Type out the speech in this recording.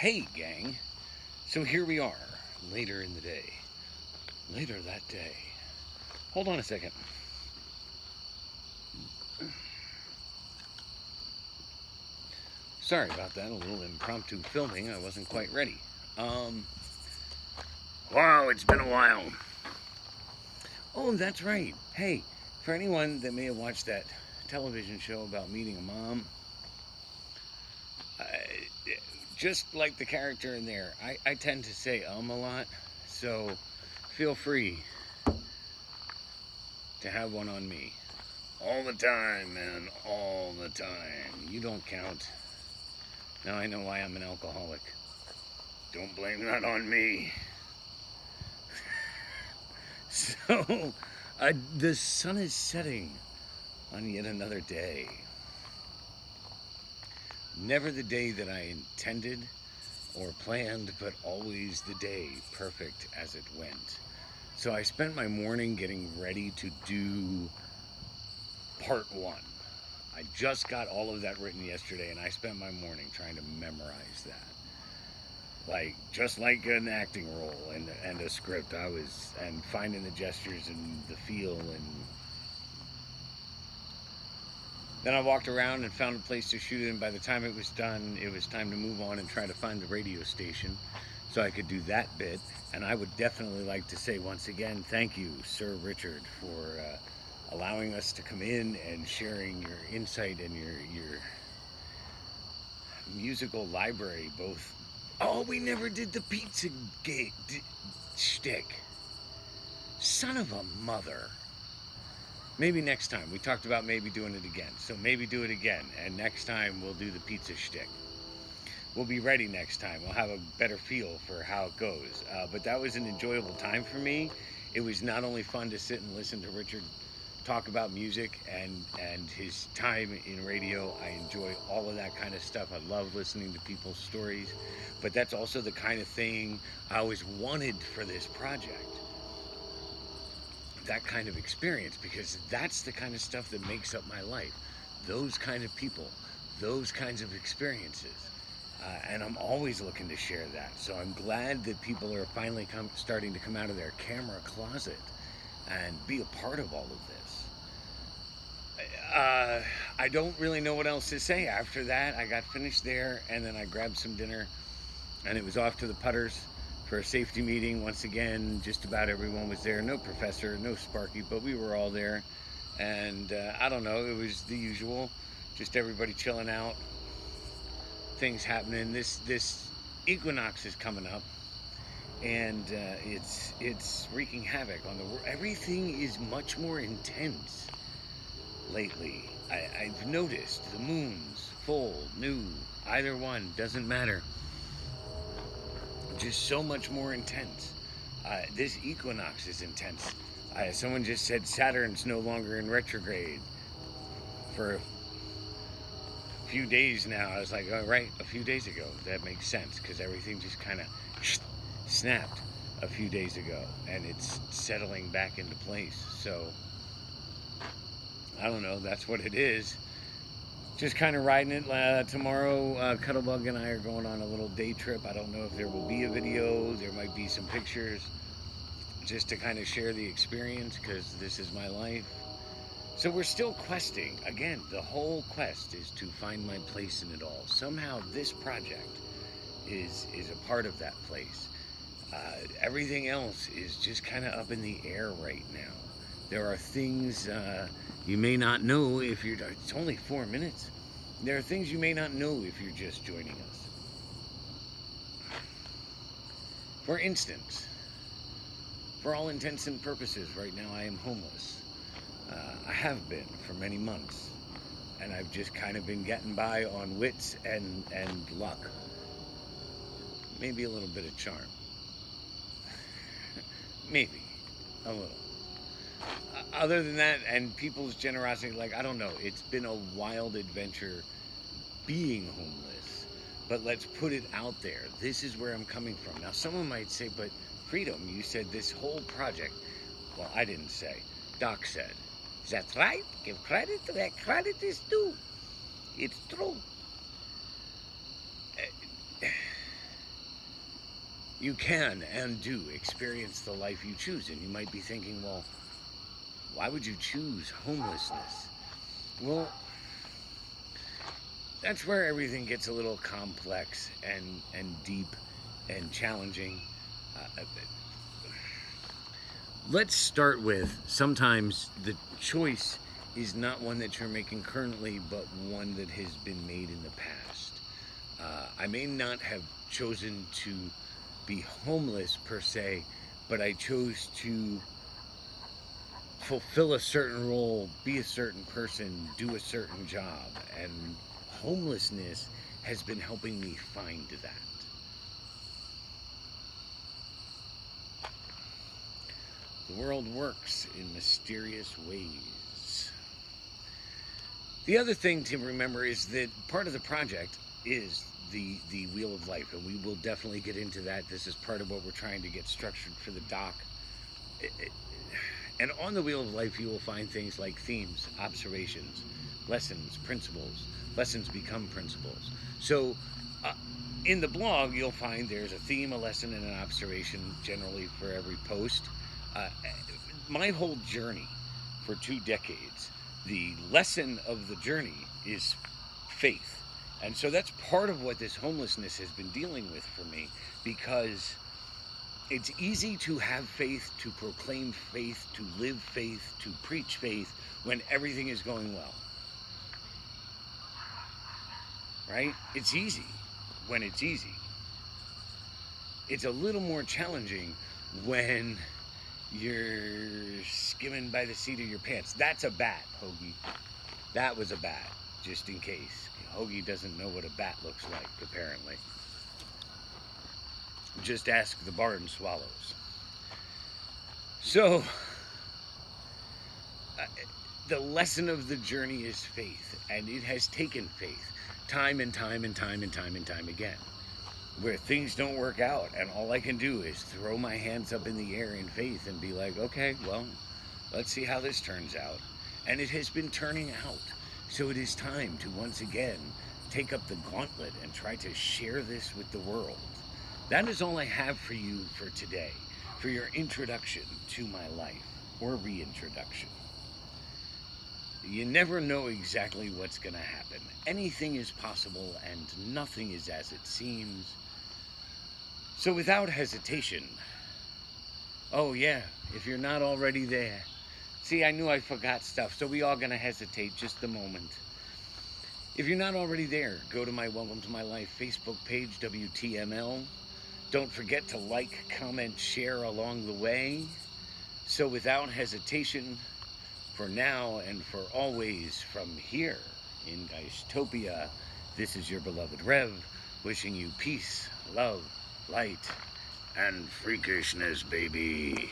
Hey, gang. So here we are, later in the day. Later that day. Hold on a second. Sorry about that, a little impromptu filming. I wasn't quite ready. Wow, it's been a while. Oh, that's right. Hey, for anyone that may have watched that television show about meeting a mom, just like the character in there, I tend to say a lot, so feel free to have one on me. All the time, man, all the time. You don't count. Now I know why I'm an alcoholic. Don't blame that on me. So, the sun is setting on yet another day. Never the day that I intended or planned, but always the day, perfect as it went. So I spent my morning getting ready to do part one. I just got all of that written yesterday, and I spent my morning trying to memorize that. Like, just like an acting role and a script, and finding the gestures and the feel. And then I walked around and found a place to shoot it, and by the time it was done, it was time to move on and try to find the radio station so I could do that bit. And I would definitely like to say once again, thank you, Sir Richard, for allowing us to come in and sharing your insight and your musical library, both. Oh, we never did the pizza shtick. Son of a mother. Maybe next time. We talked about maybe doing it again. So maybe do it again. And next time we'll do the pizza shtick. We'll be ready next time. We'll have a better feel for how it goes. But that was an enjoyable time for me. It was not only fun to sit and listen to Richard talk about music and his time in radio. I enjoy all of that kind of stuff. I love listening to people's stories. But that's also the kind of thing I always wanted for this project. That kind of experience, because that's the kind of stuff that makes up my life. Those kind of people, those kinds of experiences. And I'm always looking to share that. So I'm glad that people are finally starting to come out of their camera closet and be a part of all of this. I don't really know what else to say. After that, I got finished there, and then I grabbed some dinner, and it was off to the Putters for a safety meeting. Once again, just about everyone was there. No Professor, no Sparky, but we were all there. And I don't know, it was the usual. Just everybody chilling out. Things happening. This equinox is coming up, and it's wreaking havoc on the world. Everything is much more intense lately. I've noticed the moons, full, new, either one, doesn't matter. Just so much more intense. This equinox is intense. Someone just said Saturn's no longer in retrograde for a few days now. I was like, oh, right, a few days ago. That makes sense, because everything just kind of snapped a few days ago, and it's settling back into place. So I don't know, that's what it is. Just kind of riding it. Tomorrow, Cuttlebug and I are going on a little day trip. I don't know if there will be a video. There might be some pictures, just to kind of share the experience, because this is my life. So we're still questing. Again, the whole quest is to find my place in it all. Somehow this project is a part of that place. Everything else is just kind of up in the air right now. There are things you may not know if you're. It's only 4 minutes. There are things you may not know if you're just joining us. For instance, for all intents and purposes, right now I am homeless. I have been for many months, and I've just kind of been getting by on wits and luck. Maybe a little bit of charm. Maybe a little. Other than that, and people's generosity, like, I don't know, it's been a wild adventure being homeless, but let's put it out there. This is where I'm coming from. Now, someone might say, but Freedom, you said this whole project. Well, I didn't say. Doc said. Is that right? Give credit to where credit is due. It's true. you can and do experience the life you choose. And you might be thinking, well, why would you choose homelessness? Well, that's where everything gets a little complex and deep and challenging. Let's start with, sometimes the choice is not one that you're making currently, but one that has been made in the past. I may not have chosen to be homeless per se, but I chose to fulfill a certain role, be a certain person, do a certain job, and homelessness has been helping me find that. The world works in mysterious ways. The other thing to remember is that part of the project is the Wheel of Life, and we will definitely get into that. This is part of what we're trying to get structured for the doc. And on the Wheel of Life, you will find things like themes, observations, lessons, principles. Lessons become principles. So in the blog, you'll find there's a theme, a lesson, and an observation generally for every post. My whole journey for 2 decades, the lesson of the journey is faith. And so that's part of what this homelessness has been dealing with for me, because it's easy to have faith, to proclaim faith, to live faith, to preach faith when everything is going well. Right? It's easy when it's easy. It's a little more challenging when you're skimming by the seat of your pants. That's a bat, Hoagie. That was a bat, just in case. Hoagie doesn't know what a bat looks like, apparently. Just ask the barn swallows. So, the lesson of the journey is faith, and it has taken faith time and time and time and time and time again, where things don't work out, and all I can do is throw my hands up in the air in faith and be like, okay, well, let's see how this turns out. And it has been turning out. So it is time to once again take up the gauntlet and try to share this with the world. That is all I have for you for today, for your introduction to my life, or reintroduction. You never know exactly what's going to happen. Anything is possible, and nothing is as it seems. So without hesitation, oh yeah, if you're not already there. See, I knew I forgot stuff, so we are going to hesitate just a moment. If you're not already there, go to my Welcome to My Life Facebook page, WTML. Don't forget to like, comment, share along the way. So without hesitation, for now and for always, from here in Geistopia, this is your beloved Rev, wishing you peace, love, light, and freakishness, baby.